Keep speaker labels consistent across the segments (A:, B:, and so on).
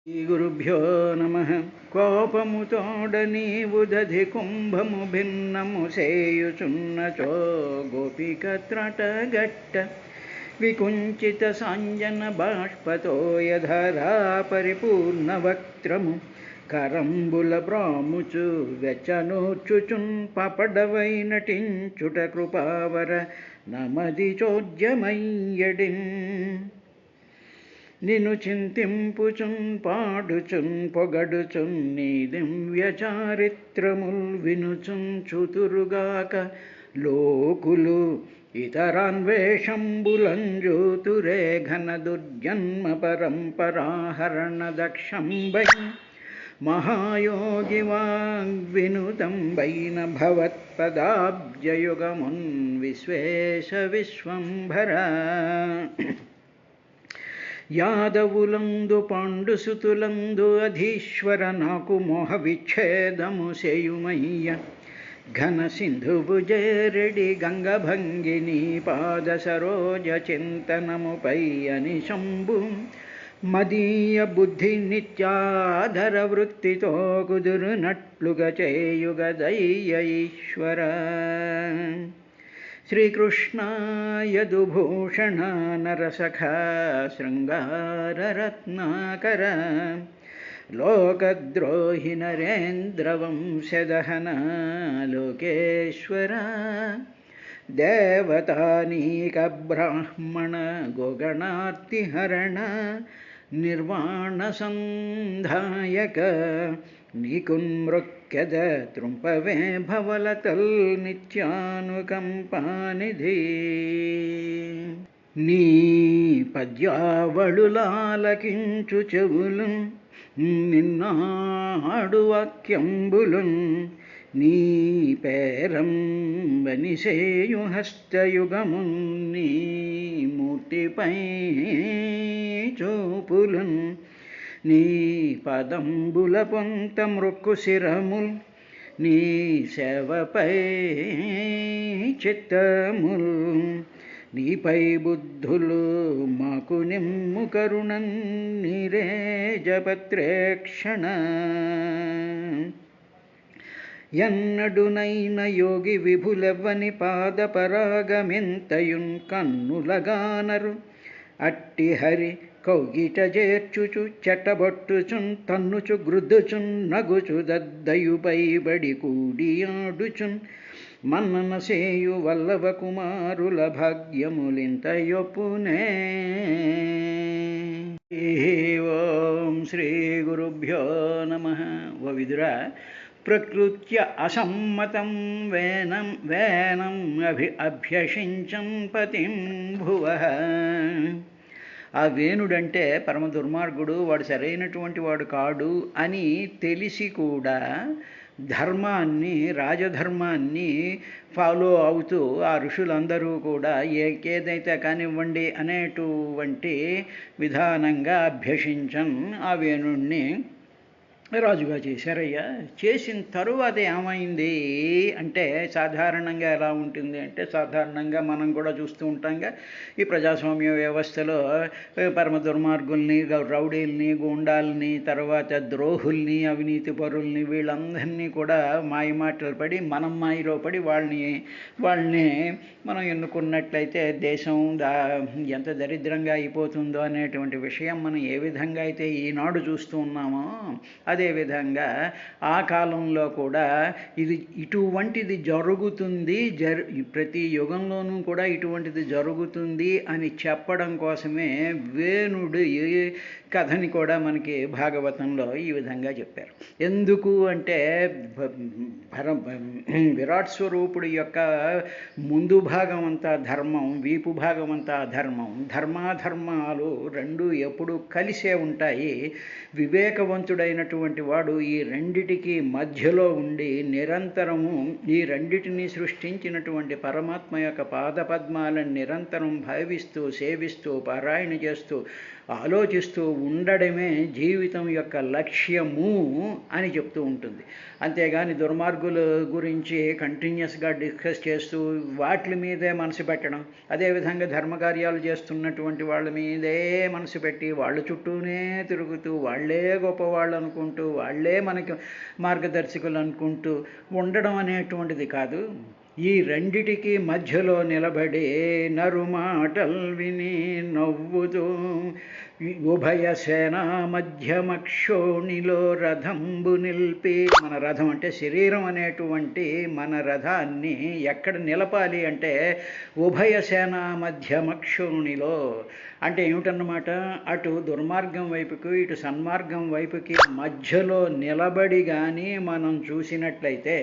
A: శ్రీగురుభ్యో నమ. కోపముతోడ నీవు దధి కుంభము భిన్నము సేయుచున్నచో గోపిక త్రటగట్ట వికుంచిత సాంజన బాష్పతోయధరా పరిపూర్ణ వక్త్రము కరంబుల బ్రాముచు వెచ్చనూర్చుచున్ పపడవై నటించుట కృపావర నమది చోద్యమయ్యడిన్ నిను చింతింపుచున్ పాడుచున్ పొగడుచున్ నీ దివ్య చారిత్రముల్ వినుచున్ చుతురుగాక లోకులు ఇతరాన్వేషంబులంజూతురే ఘన దుర్జన్మ పరంపరాహరణ దక్షంబై మహాయోగి వాగ్వినుతంబైన భవత్పదాబ్జయుగమున్ విశ్వేశ విశ్వంభర యాదవులందు పాండుసుతులందు అధీశ్వర నాకు మోహ విచ్ఛేదము సేయుమయ్య ఘన సింధువు జేరెడి గంగభంగిని పాద సరోజ చింతనముపై అని శంభు మదీయ బుద్ధి నిత్యాధర వృత్తితో కుదురునట్లుగా చేయుగదయ్య ఈశ్వర. శ్రీకృష్ణాయదుభూషణ నరసఖ శృంగారరత్నాకర లోకద్రోహి నరేంద్రవంశదహన లోకేశ్వర దేవతానీక బ్రాహ్మణ గోగణార్తిహరణ నిర్వాణ సంధాయక నీకున్మృక్యద త్రుంపవే భవలతల్ నిత్యానుకంపానిధి నీ పద్యావళులాలకించు చెవులు నిన్నాడు వాక్యంబులు నీ పేరం వనిసేయు హస్తయుగము నీ మూర్తిపై చూపులున్ నీ పదంబుల పొంత మృక్కు శిరముల్ నీ సేవపై చిత్తముల్ నీపై బుద్ధులు మాకు నిమ్ము కరుణన్ నీరే జపత్రేక్షణ ఎన్నడునైన యోగి విభులెవ్వని పాదపరాగమెంతయున్ కన్నులగానరు అట్టి హరి కౌగిట చేర్చుచు చెట్టబొట్టుచున్ తన్నుచు గ్రుద్దుచున్ నగుచు దద్దయుపై బడి కూడియాడుచున్ మన్నన సేయు వల్లభ కుమారుల భాగ్యములింత యొప్పునే. ఓం శ్రీ గురుభ్యో నమ. ఓ విదురా, ప్రకృత్య అసమ్మతం వేనం అభ్యసించం పతిం భువః. ఆ వేణుడంటే పరమ దుర్మార్గుడు, వాడు సరైనటువంటి వాడు కాడు అని తెలిసి కూడా ధర్మాన్ని, రాజధర్మాన్ని ఫాలో అవుతూ ఆ ఋషులందరూ కూడా ఏదైతే కానివ్వండి అనేటువంటి విధానంగా అభ్యసించన్ ఆ వేణుణ్ణి రాజుగా చేశారయ్యా. చేసిన తరువాత ఏమైంది అంటే, సాధారణంగా ఎలా ఉంటుంది అంటే, సాధారణంగా మనం కూడా చూస్తూ ఉంటాంగా ఈ ప్రజాస్వామ్య వ్యవస్థలో పరమ దుర్మార్గుల్ని, రౌడీల్ని, గూండాల్ని, తర్వాత ద్రోహుల్ని, అవినీతి పరుల్ని, వీళ్ళందరినీ కూడా మాయమాటలు పడి మనం మాయలో పడి వాళ్ళని మనం ఎన్నుకున్నట్లయితే దేశం ఎంత దరిద్రంగా అయిపోతుందో అనేటువంటి విషయం మనం ఏ విధంగా అయితే ఈనాడు చూస్తూ ఉన్నామో, అదేవిధంగా ఆ కాలంలో కూడా ఇటువంటిది జరుగుతుంది, ప్రతి యుగంలోనూ కూడా ఇటువంటిది జరుగుతుంది అని చెప్పడం కోసమే వేణుడు కథని కూడా మనకి భాగవతంలో ఈ విధంగా చెప్పారు. ఎందుకు అంటే, విరాట్ స్వరూపుడి యొక్క ముందు భాగం అంతా ధర్మం, వీపు భాగం అంతా అధర్మం. ధర్మాధర్మాలు రెండు ఎప్పుడూ కలిసే ఉంటాయి. వివేకవంతుడైనటువంటి వాడు ఈ రెండిటికి మధ్యలో ఉండి నిరంతరము ఈ రెండిటిని సృష్టించినటువంటి పరమాత్మ యొక్క పాదపద్మాలను నిరంతరం భావిస్తూ, సేవిస్తూ, పారాయణ చేస్తూ ఆలోచిస్తూ ఉండడమే జీవితం యొక్క లక్ష్యము అని చెప్తూ ఉంటుంది. అంతేగాని దుర్మార్గుల గురించి కంటిన్యూస్గా డిస్కస్ చేస్తూ వాటి మీదే మనసు పెట్టడం, అదేవిధంగా ధర్మకార్యాలు చేస్తున్నటువంటి వాళ్ళ మీదే మనసు పెట్టి వాళ్ళ చుట్టూనే తిరుగుతూ వాళ్ళే గొప్పవాళ్ళు అనుకుంటూ వాళ్ళే మనకి మార్గదర్శకులు అనుకుంటూ ఉండడం అనేటువంటిది కాదు. ఈ రెండిటికి మధ్యలో నిలబడి నరుమాటల్ విని నవ్వుతూ ఉభయ సేనా మధ్యమక్షోణిలో రథంబు నిలిపి, మన రథం అంటే శరీరం అనేటువంటి మన రథాన్ని ఎక్కడ నిలపాలి అంటే ఉభయ సేనా మధ్యమక్షోణిలో. అంటే ఏమిటన్నమాట, అటు దుర్మార్గం వైపుకు ఇటు సన్మార్గం వైపుకి మధ్యలో నిలబడి కానీ మనం చూసినట్లయితే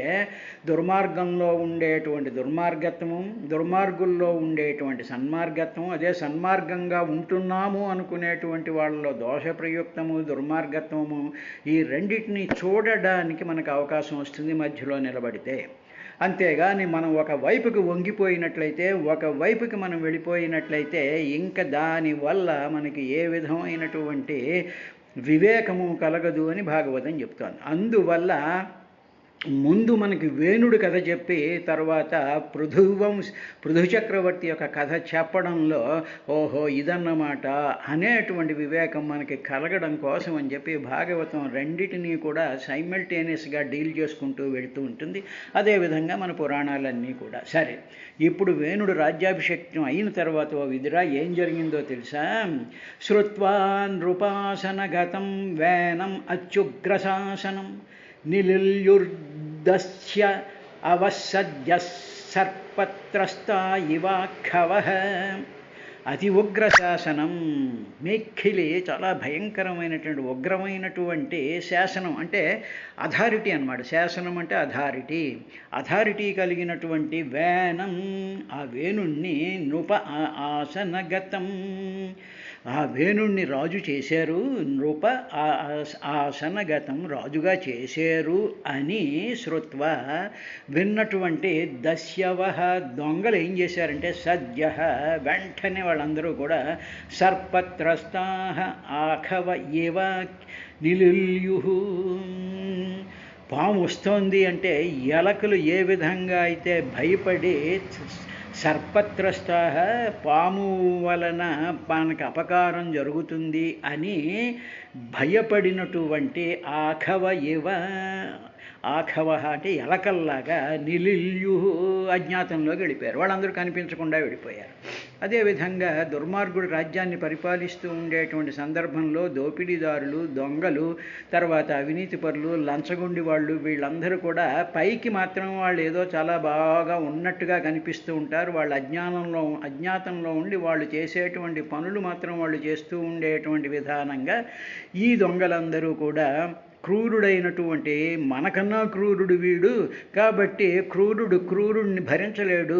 A: దుర్మార్గంలో ఉండేటువంటి దుర్మార్గత్వము, దుర్మార్గుల్లో ఉండేటువంటి సన్మార్గత్వం, అదే సన్మార్గంగా ఉంటున్నాము అనుకునేటువంటి వాళ్ళలో దోషప్రయుక్తము దుర్మార్గత్వము, ఈ రెండింటిని చూడడానికి మనకు అవకాశం వస్తుంది మధ్యలో నిలబడితే. అంతేగాని మనం ఒక వైపుకి వంగిపోయినట్లయితే, ఒక వైపుకి మనం వెళ్ళిపోయినట్లయితే ఇంకా దానివల్ల మనకి ఏ విధమైనటువంటి వివేకము కలగదు అని భాగవతం చెప్తోంది. అందువల్ల ముందు మనకి వేణుడు కథ చెప్పి తర్వాత పృథు చక్రవర్తి యొక్క కథ చెప్పడంలో ఓహో ఇదన్నమాట అనేటువంటి వివేకం మనకి కలగడం కోసం అని చెప్పి భాగవతం రెండింటినీ కూడా సైమల్టేనియస్గా డీల్ చేసుకుంటూ వెళుతూ ఉంటుంది. అదేవిధంగా మన పురాణాలన్నీ కూడా. సరే, ఇప్పుడు వేణుడు రాజ్యాభిషేకం అయిన తర్వాత ఓ విదురా ఏం జరిగిందో తెలుసా? శ్రుత్వా నృపాసనగతం వేనం అత్యుగ్రశాసనం నిలిల్యుర్దస్య అవసద్య సర్పత్రస్తా ఇవాఖవః. అతి ఉగ్ర శాసనం, మిక్కిలి చాలా భయంకరమైనటువంటి ఉగ్రమైనటువంటి శాసనం అంటే అథారిటీ అన్నమాట. శాసనం అంటే అథారిటీ కలిగినటువంటి వేనం, ఆ వేణుణ్ణి నృప ఆసనగతం, ఆ వేణుణ్ణి రాజు చేశారు, నృప ఆసనగతం రాజుగా చేశారు అని శ్రుత్వ విన్నటువంటి దస్యవః దొంగలు ఏం చేశారంటే సద్య వెంటనే వాళ్ళందరూ కూడా సర్పత్రస్తాః ఆఖవ ఇవ నిలుల్యుః. పాము వస్తోంది అంటే ఎలకలు ఏ విధంగా అయితే భయపడి సర్పత్రస్తాః పాము వలన మనకు అపకారం జరుగుతుంది అని భయపడినటువంటి ఆఖవ ఇవ, ఆఖవ అంటే ఎలకల్లాగా నిలిల్యు అజ్ఞాతంలోకి వెళ్ళిపోయారు. వాళ్ళందరూ కనిపించకుండా వెళ్ళిపోయారు. అదేవిధంగా దుర్మార్గుడు రాజ్యాన్ని పరిపాలిస్తూ ఉండేటువంటి సందర్భంలో దోపిడీదారులు, దొంగలు, తర్వాత అవినీతిపరులు, లంచగొండి వాళ్ళు, వీళ్ళందరూ కూడా పైకి మాత్రం వాళ్ళు ఏదో చాలా బాగా ఉన్నట్టుగా కనిపిస్తూ ఉంటారు. వాళ్ళు అజ్ఞాతంలో ఉండి వాళ్ళు చేసేటువంటి పనులు మాత్రం వాళ్ళు చేస్తూ ఉండేటువంటి విధానంగా ఈ దొంగలందరూ కూడా క్రూరుడైనటువంటి, మనకన్నా క్రూరుడు వీడు కాబట్టి క్రూరుడిని భరించలేడు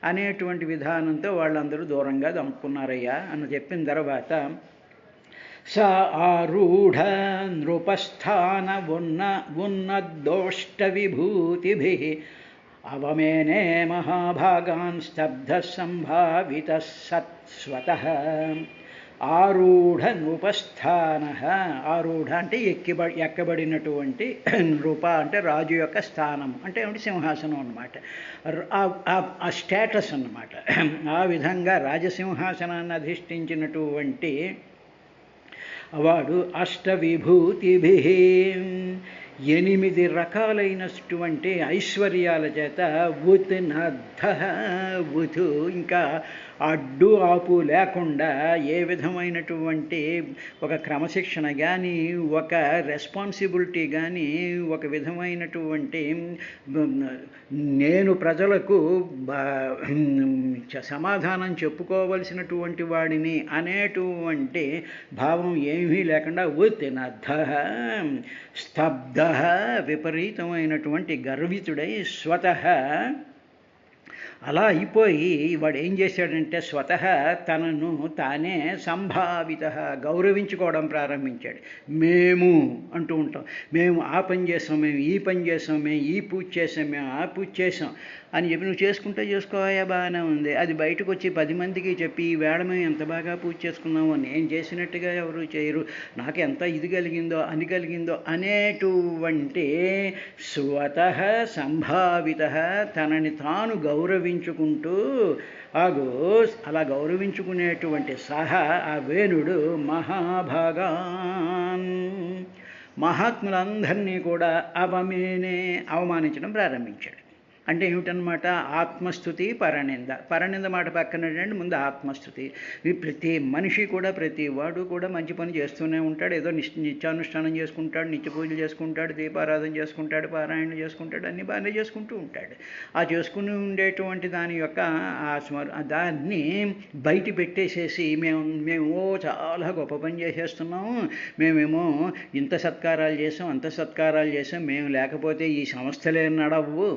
A: అనేటువంటి విధానంతో వాళ్ళందరూ దూరంగా దమ్ముకున్నారయ్యా అని చెప్పిన తర్వాత స ఆరూఢ నృపస్థాన ఉన్నదోష్ట విభూతిభి అవమేనే మహాభాగాన్ స్తబ్ధ సంభావిత సత్స్వతః. ఆరూఢ నృపస్థాన, ఆరూఢ అంటే ఎక్కబడినటువంటి, నృప అంటే రాజు యొక్క స్థానం అంటే ఏమిటి, సింహాసనం అన్నమాట. ఆ స్టేటస్ అన్నమాట. ఆ విధంగా రాజసింహాసనాన్ని అధిష్ఠించినటువంటి వాడు అష్టవిభూతిభి 8 రకాలైనటువంటి ఐశ్వర్యాల చేత ఉత్ ఇంకా అడ్డు ఆపు లేకుండా ఏ విధమైనటువంటి ఒక క్రమశిక్షణ కానీ, ఒక రెస్పాన్సిబిలిటీ కానీ, ఒక విధమైనటువంటి నేను ప్రజలకు సమాధానం చెప్పుకోవలసినటువంటి వాడిని అనేటువంటి భావం ఏమీ లేకుండా ఉత్నద్ధః స్తబ్ధః విపరీతమైనటువంటి గర్వితుడై స్వతః అలా అయిపోయి వాడు ఏం చేశాడంటే స్వతహా తనను తానే సంభావిత గౌరవించుకోవడం ప్రారంభించాడు. మేము అంటూ ఉంటాం, మేము ఆ పని చేసాం, మేము ఈ పని చేసాం, మేము ఈ పూజ చేసాం, మేము ఆ పూజ చేసాం అని చెప్పి నువ్వు చేసుకుంటే చేసుకోయా బాగానే ఉంది. అది బయటకు వచ్చి 10 మందికి చెప్పి ఈ వేళ మేము ఎంత బాగా పూజ చేసుకున్నామో, నేను చేసినట్టుగా ఎవరు చేయరు, నాకు ఎంత ఇది కలిగిందో అని కలిగిందో అనేటువంటి స్వతః సంభావిత తనని తాను గౌరవించుకుంటూ అలా గౌరవించుకునేటువంటి ఆ వేణుడు మహాభాగాన్ మహాత్ములందరినీ కూడా అవమానించడం ప్రారంభించాడు. అంటే ఏమిటనమాట? ఆత్మస్థుతి, పరనింద మాట పక్కన ముందు ఆత్మస్థుతి. ప్రతి మనిషి కూడా, ప్రతి వాడు కూడా మంచి పని చేస్తూనే ఉంటాడు, ఏదో నిత్యానుష్ఠానం చేసుకుంటాడు, నిత్య పూజలు చేసుకుంటాడు, దీపారాధన చేసుకుంటాడు, పారాయణలు చేసుకుంటాడు, అన్నీ బాగానే చేసుకుంటూ ఉంటాడు. ఆ చేసుకుని ఉండేటువంటి దాని యొక్క దాన్ని బయట పెట్టేసేసి మేము చాలా గొప్ప పని చేసేస్తున్నాము, మేమేమో ఇంత సత్కారాలు చేసాం, అంత సత్కారాలు చేసాం, మేము లేకపోతే ఈ సంస్థలే నడవు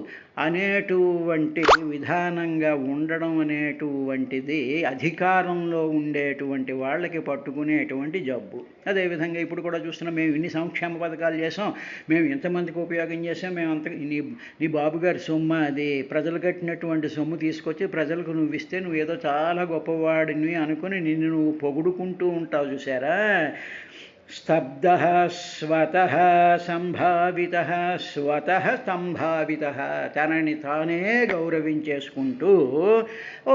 A: అనేటువంటి విధానంగా ఉండడం అనేటువంటిది అధికారంలో ఉండేటువంటి వాళ్ళకి పట్టుకునేటువంటి జబ్బు. అదేవిధంగా ఇప్పుడు కూడా చూస్తున్నాం, మేము ఇన్ని సంక్షేమ పథకాలు చేసాం, మేము ఇంతమందికి ఉపయోగం చేసాం, మేము అంత నీ బాబుగారి సొమ్ము, అది ప్రజలు కట్టినటువంటి సొమ్ము తీసుకొచ్చి ప్రజలకు నువ్వు ఇస్తే నువ్వు ఏదో చాలా గొప్పవాడిని అనుకుని నిన్ను నువ్వు పొగుడుకుంటూ ఉంటావు చూసారా. స్తబ్దః స్వతః సంభావితః తనని తానే గౌరవించేసుకుంటూ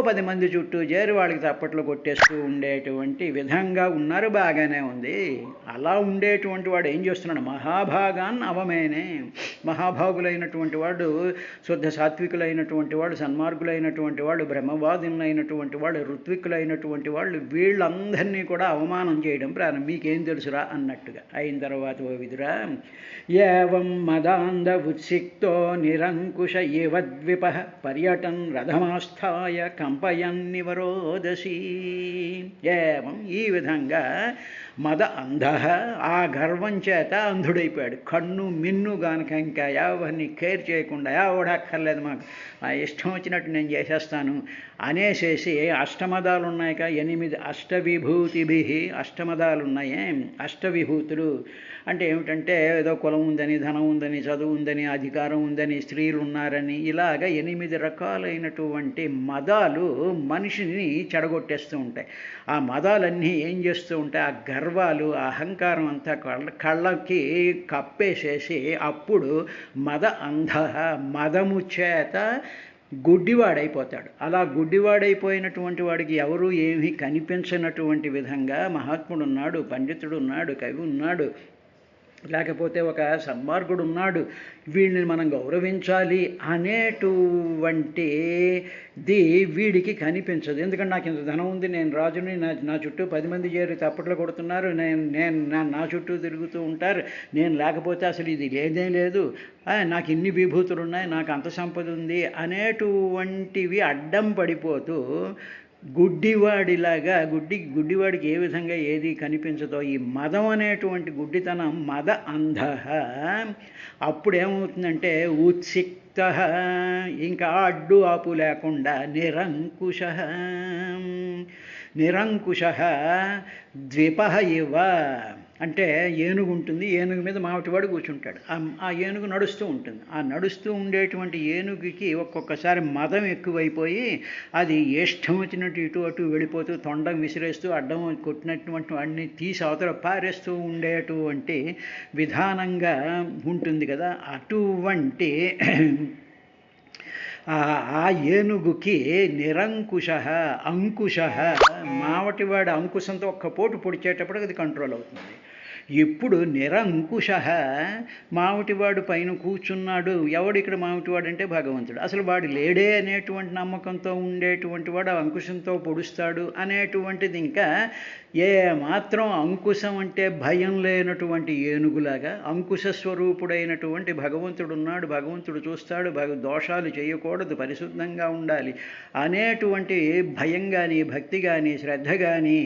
A: 10 మంది చుట్టూ చేరి వాళ్ళకి తప్పట్లు కొట్టేస్తూ ఉండేటువంటి విధంగా ఉన్నారు. బాగానే ఉంది. అలా ఉండేటువంటి వాడు ఏం చేస్తున్నాడు? మహాభాగాన్ అవమేనే. మహాభాగులైనటువంటి వాడు, శుద్ధ సాత్వికులైనటువంటి వాడు, సన్మార్గులైనటువంటి వాడు, బ్రహ్మవాదులైనటువంటి వాడు, ఋత్వికులైనటువంటి వాళ్ళు, వీళ్ళందరినీ కూడా అవమానం చేయడం మీకేం తెలుసురా అన్నట్టుగా అయిన తర్వాత, ఓ విదురా, ఏవం మదాంధ ఉత్సిక్తో నిరంకుశ ఇవద్విపః పర్యటన్ రథమాస్థాయ కంపయన్నివరోదసి. ఏవం ఈ విధంగా మద అంధ ఆ గర్వం చేత అంధుడైపోయాడు. కన్ను మిన్ను గానక ఇంకా ఎవరిని కేర్ చేయకుండా, ఎవడక్కర్లేదు, మాకు ఆ ఇష్టం వచ్చినట్టు నేను చేసేస్తాను అనేసేసి అష్టమదాలు ఉన్నాయి. 8 అష్టవిభూతిభి అష్టమదాలు ఉన్నాయి. అష్టవిభూతులు అంటే ఏమిటంటే ఏదో కులం ఉందని, ధనం ఉందని, చదువు ఉందని, అధికారం ఉందని, స్త్రీలు ఉన్నారని, ఇలాగ 8 రకాలైనటువంటి మదాలు మనిషిని చెడగొట్టేస్తూ ఉంటాయి. ఆ మదాలన్నీ ఏం చేస్తూ ఉంటాయి? ఆ గర్వాలు, అహంకారం అంతా కళ్ళకి కప్పేసేసి అప్పుడు మద అంధ మదము చేత గుడ్డివాడైపోతాడు. అలా గుడ్డివాడైపోయినటువంటి వాడికి ఎవరు ఏమీ కనిపించినటువంటి విధంగా మహాత్ముడు ఉన్నాడు, పండితుడు ఉన్నాడు, కవి ఉన్నాడు, లేకపోతే ఒక సన్మార్గుడు ఉన్నాడు, వీడిని మనం గౌరవించాలి అనేటువంటిది వీడికి కనిపించదు. ఎందుకంటే నాకు ఇంత ధనం ఉంది, నేను రాజుని, నా చుట్టూ 10 మంది చేరి తప్పట్లు కొడుతున్నారు, నా చుట్టూ తిరుగుతూ ఉంటారు, నేను లేకపోతే అసలు ఇది లేదే లేదు, నాకు ఇన్ని విభూతులు ఉన్నాయి, నాకు అంత సంపద ఉంది అనేటువంటివి అడ్డం పడిపోతూ గుడ్డివాడిలాగా, గుడ్డివాడికి ఏ విధంగా ఏది కనిపించదో ఈ మదం అనేటువంటి గుడ్డితనం మద అంధ. అప్పుడేమవుతుందంటే ఉత్సిక్త, ఇంకా అడ్డు ఆపు లేకుండా, నిరంకుశ ద్విపః ఇవ, అంటే ఏనుగు ఉంటుంది, ఏనుగు మీద మావటివాడు కూర్చుంటాడు, ఆ ఏనుగు నడుస్తూ ఉంటుంది. ఆ నడుస్తూ ఉండేటువంటి ఏనుగుకి ఒక్కొక్కసారి మదం ఎక్కువైపోయి అది ఇష్టం వచ్చినట్టు ఇటు అటు వెళ్ళిపోతూ తొండం విసిరేస్తూ అడ్డం కొట్టినటువంటి వాడిని తీసి అవతల పారేస్తూ ఉండేటువంటి విధానంగా ఉంటుంది కదా. అటువంటి ఆ ఏనుగుకి నిరంకుశ అంకుశ, మావటివాడు అంకుశంతో ఒక్క పోటు పొడిచేటప్పుడు అది కంట్రోల్ అవుతుంది. ఇప్పుడు నిరంకుశ, మావటివాడు పైన కూర్చున్నాడు. ఎవడు ఇక్కడ మావటివాడు అంటే భగవంతుడు. అసలు వాడు లేడే అనేటువంటి నమ్మకంతో ఉండేటువంటి వాడు అంకుశంతో పొడుస్తాడు అనేటువంటిది. ఇంకా ఏ మాత్రం అంకుశం అంటే భయం లేనటువంటి ఏనుగులాగా అంకుశ స్వరూపుడైనటువంటి భగవంతుడు ఉన్నాడు, భగవంతుడు చూస్తాడు, దోషాలు చేయకూడదు, పరిశుద్ధంగా ఉండాలి అనేటువంటి భయం కానీ, భక్తి కానీ, శ్రద్ధ కానీ,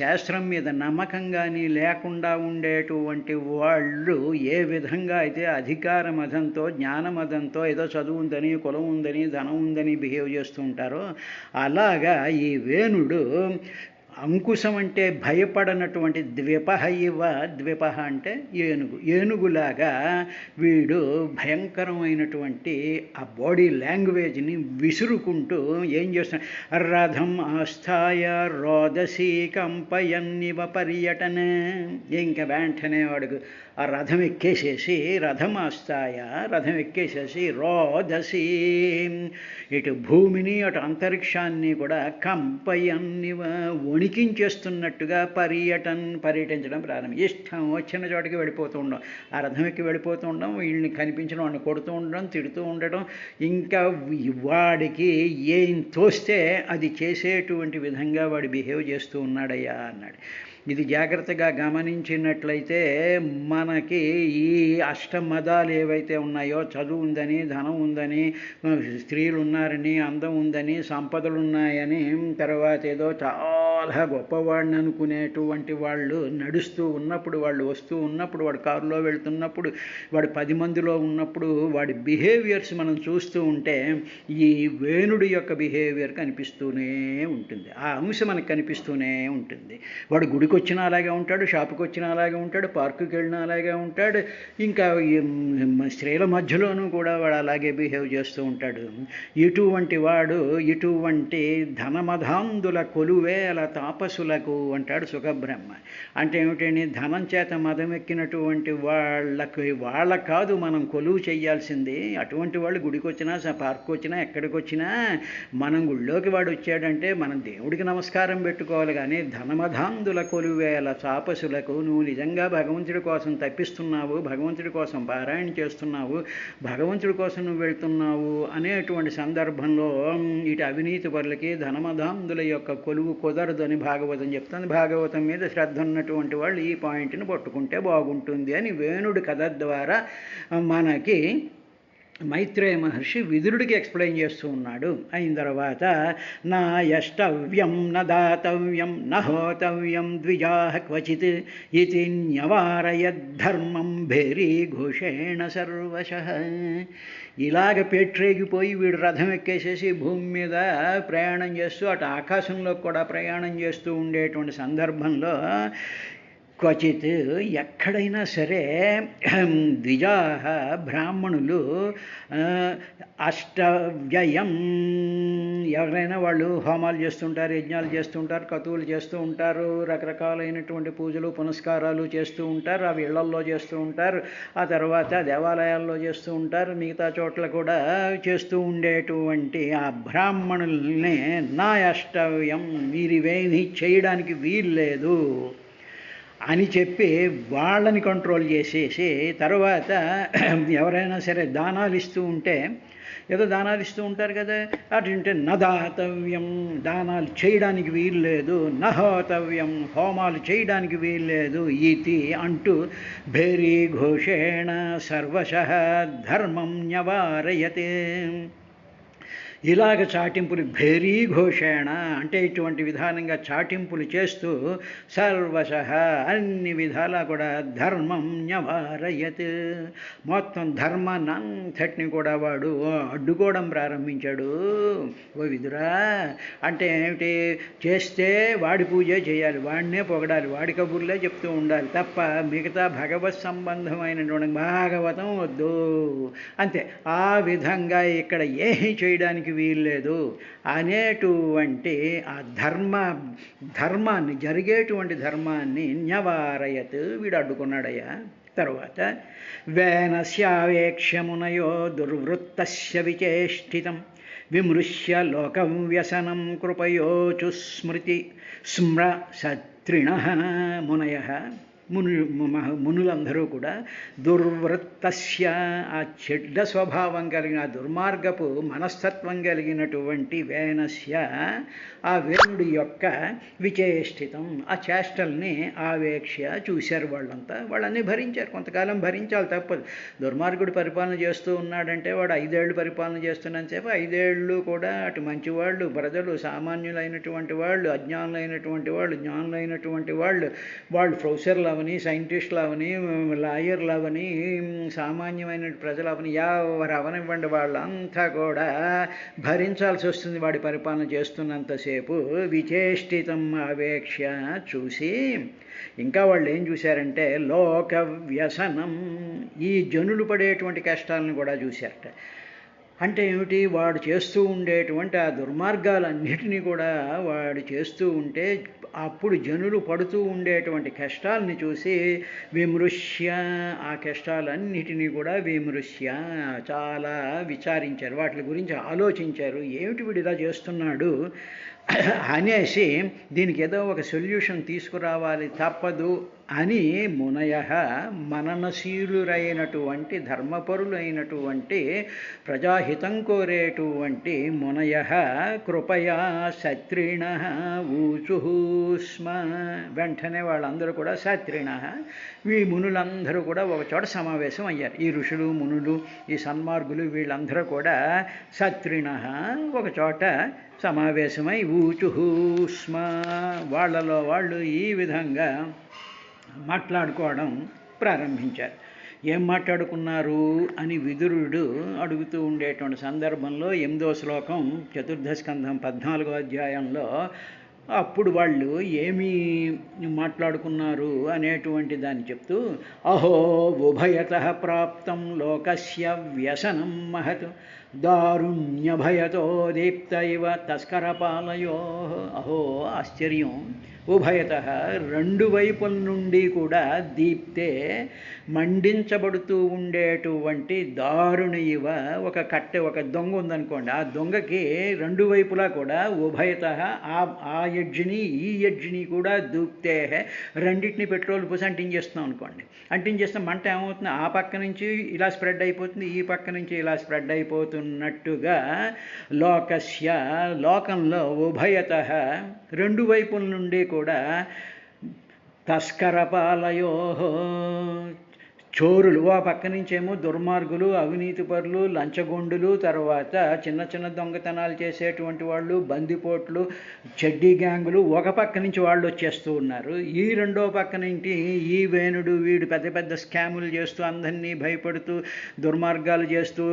A: శాస్త్రం మీద నమ్మకం కానీ లేకుండా లేకుండా ఉండేటువంటి వాళ్ళు ఏ విధంగా అయితే అధికార మదంతో జ్ఞాన మదంతో ఏదో చదువు ఉందని కులం ఉందని ధనం ఉందని బిహేవ్ చేస్తూ ఉంటారో అలాగా ఈ వేణుడు అంకుశం అంటే భయపడనటువంటి ద్విపహ ఇవ, ద్విపహ అంటే ఏనుగులాగా వీడు భయంకరమైనటువంటి ఆ బాడీ లాంగ్వేజ్ని విసురుకుంటూ ఏం చేస్తున్నాడు, రథం ఆస్థాయ రోదసీ కంపయన్నివ పర్యటన. ఇంకా వెంటనే వాడికి ఆ రథం ఎక్కేసేసి రథం ఎక్కేసేసి రోదసి ఇటు భూమిని అటు అంతరిక్షాన్ని కూడా కంపయన్నివ వణికించేస్తున్నట్టుగా పర్యటించడం ఇష్టం వచ్చిన చోటికి వెళ్ళిపోతూ ఉండడం, ఆ రథం ఎక్కి వెళ్ళిపోతూ ఉండడం, వీళ్ళని కనిపించడం, వాడిని కొడుతూ ఉండడం, తిడుతూ ఉండడం, ఇంకా వాడికి ఏం తోస్తే అది చేసేటువంటి విధంగా వాడు బిహేవ్ చేస్తూ ఉన్నాడయ్యా అన్నాడు. ఇది జాగ్రత్తగా గమనించినట్లయితే మనకి ఈ అష్టమదాలు ఏవైతే ఉన్నాయో, చదువు ఉందని, ధనం ఉందని, స్త్రీలు ఉన్నారని, అందం ఉందని, సంపదలు ఉన్నాయని, తర్వాత ఏదో చాలా గొప్పవాడిని అనుకునేటువంటి వాళ్ళు నడుస్తూ ఉన్నప్పుడు, వాళ్ళు వస్తూ ఉన్నప్పుడు, వాడు కారులో వెళ్తున్నప్పుడు, వాడు 10 మందిలో ఉన్నప్పుడు వాడి బిహేవియర్స్ మనం చూస్తూ ఉంటే ఈ వేణుడి యొక్క బిహేవియర్ కనిపిస్తూనే ఉంటుంది, ఆ అంశం మనకు కనిపిస్తూనే ఉంటుంది. వాడు గుడికి వచ్చినా అలాగే ఉంటాడు, షాపుకి వచ్చినా అలాగే ఉంటాడు, పార్కుకి వెళ్ళినా అలాగే ఉంటాడు, ఇంకా స్త్రీల మధ్యలోనూ కూడా వాడు అలాగే బిహేవ్ చేస్తూ ఉంటాడు. ఇటువంటి వాడు ఇటువంటి ధనమధాంధుల కొలువేల తాపసులకు అంటాడు సుఖబ్రహ్మ. అంటే ఏమిటండి, ధనం చేత మదమెక్కినటువంటి వాళ్ళకు కాదు మనం కొలువు చేయాల్సింది. అటువంటి వాళ్ళు గుడికి వచ్చినా, పార్కు వచ్చినా, ఎక్కడికి వచ్చినా మనం గుళ్ళోకి వాడు వచ్చాడంటే మనం దేవుడికి నమస్కారం పెట్టుకోవాలి. కానీ ధనమధాంధుల కొలువేల తాపసులకు నువ్వు నిజంగా భగవంతుడి కోసం తప్పిస్తున్నావు, భగవంతుడి కోసం పారాయణ చేస్తున్నావు, భగవంతుడి కోసం నువ్వు వెళ్తున్నావు అనేటువంటి సందర్భంలో ఇటు అవినీతి పరులకి ధనమధాంధుల యొక్క కొలువు కుదరదని భాగవతం చెప్తుంది. భాగవతం మీద శ్రద్ధ ఉన్నటువంటి వాళ్ళు ఈ పాయింట్ని పట్టుకుంటే బాగుంటుంది అని వేణుడి కథ ద్వారా మనకి మైత్రేయ మహర్షి విదురుడికి ఎక్స్ప్లెయిన్ చేస్తూ ఉన్నాడు. అయిన తర్వాత నా యష్టవ్యం న దాతవ్యం న హోతవ్యం ద్విజాః క్వచిత్ ఇతి న్యవారయద్ధర్మం భేరీ ఘోషేణ సర్వశః. ఇలాగ పెట్టరేగిపోయి వీడు రథం ఎక్కేసేసి భూమి మీద ప్రయాణం చేస్తూ అటు ఆకాశంలో కూడా ప్రయాణం చేస్తూ ఉండేటువంటి సందర్భంలో క్వచిత్ ఎక్కడైనా సరే ద్విజాః బ్రాహ్మణులు అష్టవ్యయం ఎవరైనా వాళ్ళు హోమాలు చేస్తుంటారు, యజ్ఞాలు చేస్తుంటారు, క్రతువులు చేస్తూ ఉంటారు, రకరకాలైనటువంటి పూజలు పునస్కారాలు చేస్తూ ఉంటారు, అవి ఇళ్లల్లో చేస్తూ ఉంటారు, ఆ తర్వాత దేవాలయాల్లో చేస్తూ ఉంటారు, మిగతా చోట్ల కూడా చేస్తూ ఉండేటువంటి ఆ బ్రాహ్మణుల్ని నా అష్టవ్యం వీరివేమి చేయడానికి వీల్లేదు అని చెప్పి వాళ్ళని కంట్రోల్ చేసేసి తర్వాత ఎవరైనా సరే దానాలు ఇస్తూ ఉంటే ఏదో దానాలు ఇస్తూ ఉంటారు కదా, అటుంటే నదాతవ్యం దానాలు చేయడానికి వీల్లేదు, నహోతవ్యం హోమాలు చేయడానికి వీల్లేదు ఇది అంటూ భేరీ ఘోషేణ సర్వశః ధర్మం న్యవారయతే. ఇలాగ చాటింపులు భేరీ ఘోషేణ అంటే ఇటువంటి విధానంగా చాటింపులు చేస్తూ సర్వశః అన్ని విధాలా కూడా ధర్మం న్యవారయత్ మొత్తం ధర్మాన్ని అంతటిని కూడా వాడు అడ్డుకోవడం ప్రారంభించాడు. ఓ విదురా, అంటే ఏమిటి, చేస్తే వాడి పూజే చేయాలి, వాడినే పొగడాలి, వాడి కబుర్లే చెప్తూ ఉండాలి తప్ప మిగతా భగవత్ సంబంధమైనటువంటి భాగవతం వద్దు అంతే. ఆ విధంగా ఇక్కడ ఏమీ చేయడానికి వీల్లేదు అనేటువంటి ఆ ధర్మాన్ని జరిగేటువంటి ధర్మాన్ని న్యవారయత్ వీడు అడ్డుకున్నాడయ్యా. తర్వాత వేనస్యావేక్ష్యమునయో దుర్వృత్తస్య విచేష్టితం విమృశ్య లోకం వ్యసనం కృపయోచు స్మ్రసత్రిణః మునయః. మునులందరూ కూడా దుర్వృత్తస్య ఆ చెడ్డ స్వభావం కలిగిన దుర్మార్గపు మనస్తత్వం కలిగినటువంటి వేనస్య ఆ వేణుడి యొక్క విచేష్టితం ఆ చేష్టల్ని ఆవేక్ష చూశారు వాళ్ళంతా. వాళ్ళని భరించారు, కొంతకాలం భరించాలి తప్పదు. దుర్మార్గుడు పరిపాలన చేస్తూ ఉన్నాడంటే వాడు 5 ఏళ్ళు పరిపాలన చేస్తున్నాను చెప్పి 5 ఏళ్ళు కూడా అటు మంచివాళ్ళు ప్రజలు, సామాన్యులైనటువంటి వాళ్ళు, అజ్ఞానులైనటువంటి వాళ్ళు, జ్ఞానులైనటువంటి వాళ్ళు, వాళ్ళు ప్రొఫెసర్లు అవని, సైంటిస్టులు అవని, లాయర్లు అవని, సామాన్యమైన ప్రజలు అవని, ఎవరు అవనివ్వండి, వాళ్ళంతా కూడా భరించాల్సి వస్తుంది వాడి పరిపాలన చేస్తున్నంతసేపు. విచేష్టితం ఆవేక్ష చూసి ఇంకా వాళ్ళు ఏం చూశారంటే లోక వ్యసనం, ఈ జనులు పడేటువంటి కష్టాలను కూడా చూశారట. అంటే ఏమిటి, వాడు చేస్తూ ఉండేటువంటి ఆ దుర్మార్గాలన్నిటినీ కూడా వాడు చేస్తూ ఉంటే అప్పుడు జనులు పడుతూ ఉండేటువంటి కష్టాలని చూసి విమృశ్య, ఆ కష్టాలన్నిటినీ కూడా విమృశ్య చాలా విచారించారు, వాటి గురించి ఆలోచించారు. ఏమిటి వీడు ఇలా చేస్తున్నాడు అనేసి దీనికి ఏదో ఒక సొల్యూషన్ తీసుకురావాలి, తప్పదు అని మునయ, మననశీలురైనటువంటి ధర్మపరులైనటువంటి ప్రజాహితం కోరేటువంటి మునయ కృపయా శత్రిణ ఊచు స్మ. వెంటనే వాళ్ళందరూ కూడా శత్రిణ, ఈ మునులందరూ కూడా ఒక చోట సమావేశం అయ్యారు. ఈ ఋషులు, మునులు, ఈ సన్మార్గులు వీళ్ళందరూ కూడా శత్రిణ ఒక చోట సమావేశమై ఊచు స్మ, వాళ్ళలో వాళ్ళు ఈ విధంగా మాట్లాడుకోవడం ప్రారంభించారు. ఏం మాట్లాడుకున్నారు అని విదురుడు అడుగుతూ ఉండేటువంటి సందర్భంలో 8వ శ్లోకం 4వ స్కంధం 14వ అధ్యాయంలో అప్పుడు వాళ్ళు ఏమి మాట్లాడుకున్నారు అనేటువంటి దాన్ని చెప్తూ అహో ఉభయతః ప్రాప్తం లోకస్య వ్యసనం మహత్ దారుణ్యభయతో దీప్త ఇవ తస్కరపాలయో. అహో ఆశ్చర్యం, ఉభయతః రెండు వైపుల నుండి కూడా దీప్తే మండించబడుతూ ఉండేటువంటి దారుణ ఇవ, ఒక కట్టె, ఒక దొంగ ఉందనుకోండి, ఆ దొంగకి రెండు వైపులా కూడా ఉభయతః ఆ ఎడ్జిని ఈ ఎడ్జిని కూడా దూప్తే, రెండింటిని పెట్రోల్ పోసి అంటించేస్తున్నాం అనుకోండి, అంటించేస్తే మంట ఏమవుతుంది, ఆ పక్క నుంచి ఇలా స్ప్రెడ్ అయిపోతుంది, ఈ పక్క నుంచి ఇలా స్ప్రెడ్ అయిపోతున్నట్టుగా లోకస్య, లోకంలో ఉభయతః రెండు వైపుల నుండి కూడా తస్కరపాలయో, చోరులు, ఆ పక్క నుంచేమో దుర్మార్గులు, అవినీతిపరులు, లంచగొండులు, తర్వాత చిన్న చిన్న దొంగతనాలు చేసేటువంటి వాళ్ళు, బందిపోట్లు, చెడ్డీ గ్యాంగులు ఒక పక్క నుంచి వాళ్ళు వచ్చేస్తూ ఉన్నారు. ఈ రెండో పక్క నుంచి ఈ వేణుడు, వీడు పెద్ద పెద్ద స్కాములు చేస్తూ అందరినీ భయపడుతూ దుర్మార్గాలు చేస్తూ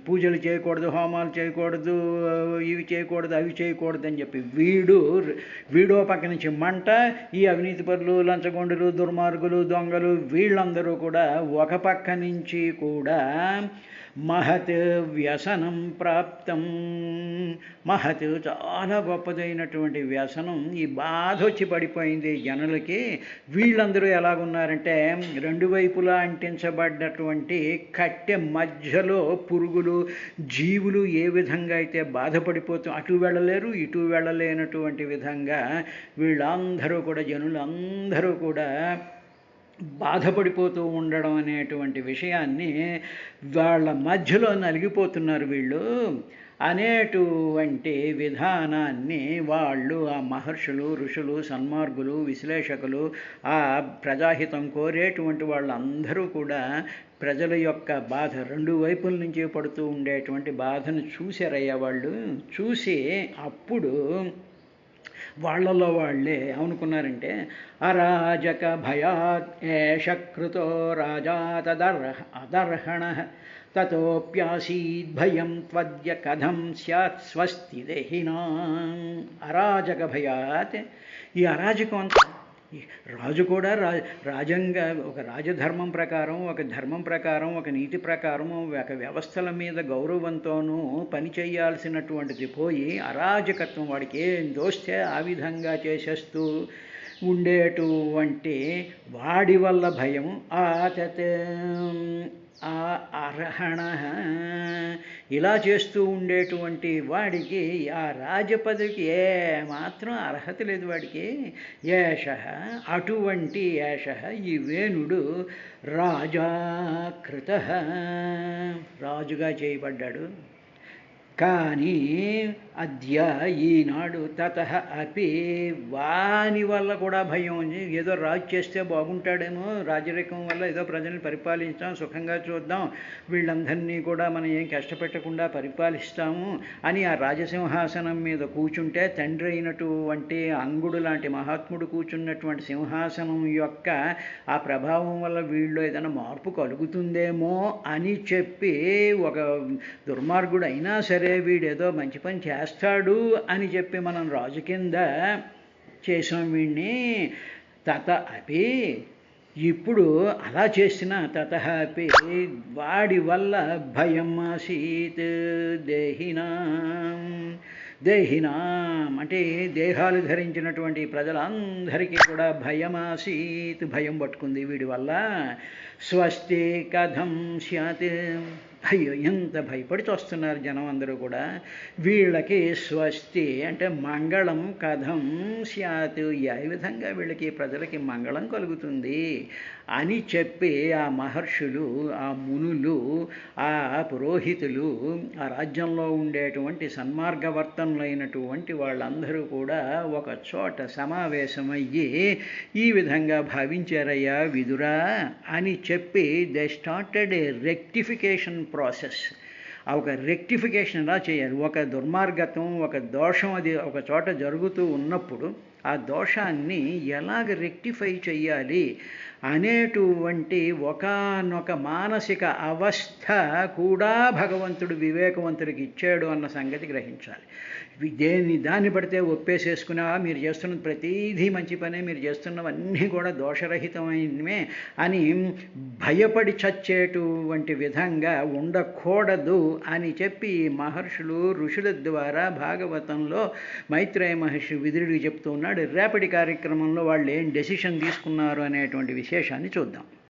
A: పూజలు చేయకూడదు, హోమాలు చేయకూడదు, ఇవి చేయకూడదు, అవి చేయకూడదు అని చెప్పి వీడో పక్క నుంచి మంట, ఈ అవినీతిపరులు, లంచగొండులు, దుర్మార్గులు, దొంగలు వీళ్ళందరూ కూడా ఒక పక్క నుంచి కూడా మహత్ వ్యసనం ప్రాప్తం. మహత్ చాలా గొప్పదైనటువంటి వ్యసనం, ఈ బాధ వచ్చి పడిపోయింది జనులకి. వీళ్ళందరూ ఎలాగున్నారంటే రెండు వైపులా అంటించబడ్డటువంటి కట్టె మధ్యలో పురుగులు, జీవులు ఏ విధంగా అయితే బాధపడిపోతూ అటు వెళ్ళలేరు ఇటు వెళ్ళలేనటువంటి విధంగా వీళ్ళందరూ కూడా, జనులందరూ కూడా బాధపడిపోతూ ఉండడం అనేటువంటి విషయాన్ని, వాళ్ళ మధ్యలో నలిగిపోతున్నారు వీళ్ళు అనేటువంటి విధానాన్ని వాళ్ళు, ఆ మహర్షులు, ఋషులు, సన్మార్గులు, విశ్లేషకులు, ఆ ప్రజాహితం కోరేటువంటి వాళ్ళందరూ కూడా ప్రజల యొక్క బాధ, రెండు వైపుల నుంచి పడుతూ ఉండేటువంటి బాధను చూశారయ్యా వాళ్ళు. చూసి అప్పుడు వాళ్ళలో వాళ్ళే ఏమనుకున్నారంటే అరాజక భయాత్ ఏష కృతో రాజా అదర్హణ తతోప్యాసీద్భయం త్వద్య కథం స్యాత్ స్వస్తి దేహినా. అరాజక భయాత్, ఈ అరాజకం అంతా, రాజు కూడా ఒక రాజధర్మం ప్రకారం, ఒక ధర్మం ప్రకారం, ఒక నీతి ప్రకారం, ఒక వ్యవస్థల మీద గౌరవంతోనూ పని చేయాల్సినటువంటిది పోయి అరాజకత్వం, వాడికి ఏం దోస్తే ఆ విధంగా చేసేస్తూ ఉండేటువంటి వాడి వల్ల భయం. ఆ అర్హణ, ఇలా చేస్తూ ఉండేటువంటి వాడికి ఆ రాజపదవికి ఏమాత్రం అర్హత లేదు వాడికి. ఏష, అటువంటి ఏష, ఈ వేణుడు రాజా కృత, రాజుగా చేయబడ్డాడు. కానీ అద్య ఈనాడు తతః అపి వాని వల్ల కూడా భయం ఉంది. ఏదో రాజు చేస్తే బాగుంటాడేమో, రాజరికం వల్ల ఏదో ప్రజల్ని పరిపాలించాం, సుఖంగా చూద్దాం, వీళ్ళందరినీ కూడా మనం ఏం కష్టపెట్టకుండా పరిపాలిస్తాము అని ఆ రాజసింహాసనం మీద కూర్చుంటే తండ్రి అయినటువంటి అంగుడు లాంటి మహాత్ముడు కూర్చున్నటువంటి సింహాసనం యొక్క ఆ ప్రభావం వల్ల వీళ్ళు ఏదైనా మార్పు కలుగుతుందేమో అని చెప్పి ఒక దుర్మార్గుడు అయినా సరే వీడేదో మంచి పని చేస్తాడు అని చెప్పి మనం రాజు కింద చేసాం వీడిని. తత అపి ఇప్పుడు అలా చేసిన తతః అపి వాడి వల్ల భయం ఆసీత్ దేహినాం అంటే దేహాలు ధరించినటువంటి ప్రజలందరికీ కూడా భయమాసీత్ భయం పట్టుకుంది వీడి వల్ల. స్వస్తి కథం స్యాత్ అయ్యో ఎంత భయపడి చూస్తున్నారు జనం అందరూ కూడా. వీళ్ళకి స్వస్తి అంటే మంగళం కథం స్యాత్ ఏ విధంగా వీళ్ళకి ప్రజలకి మంగళం కలుగుతుంది అని చెప్పి ఆ మహర్షులు, ఆ మునులు, ఆ పురోహితులు, ఆ రాజ్యంలో ఉండేటువంటి సన్మార్గవర్తనులైనటువంటి వాళ్ళందరూ కూడా ఒక చోట సమావేశమయ్యి ఈ విధంగా భావించారయ్యా విదురా అని చెప్పి they started a rectification process. ఒక రెక్టిఫికేషన్ ఎలా చేయాలి, ఒక దుర్మార్గత్వం, ఒక దోషం అది ఒక చోట జరుగుతూ ఉన్నప్పుడు ఆ దోషాన్ని ఎలాగ రెక్టిఫై చేయాలి అనేటువంటి ఒకానొక మానసిక అవస్థ కూడా భగవంతుడు వివేకవంతుడికి ఇచ్చాడు అన్న సంగతి గ్రహించాలి. దాన్ని పడితే ఒప్పేసేసుకున్నా మీరు చేస్తున్న ప్రతిదీ మంచి పనే, మీరు చేస్తున్నవన్నీ కూడా దోషరహితమైనవే అని భయపడి చచ్చేటువంటి విధంగా ఉండకూడదు అని చెప్పి మహర్షులు ఋషుల ద్వారా భాగవతంలో మైత్రేయ మహర్షి విదురుడికి చెప్తూ ఉన్నాడు. రేపటి కార్యక్రమంలో వాళ్ళు ఏం డెసిషన్ తీసుకున్నారు అనేటువంటి విశేషాన్ని చూద్దాం.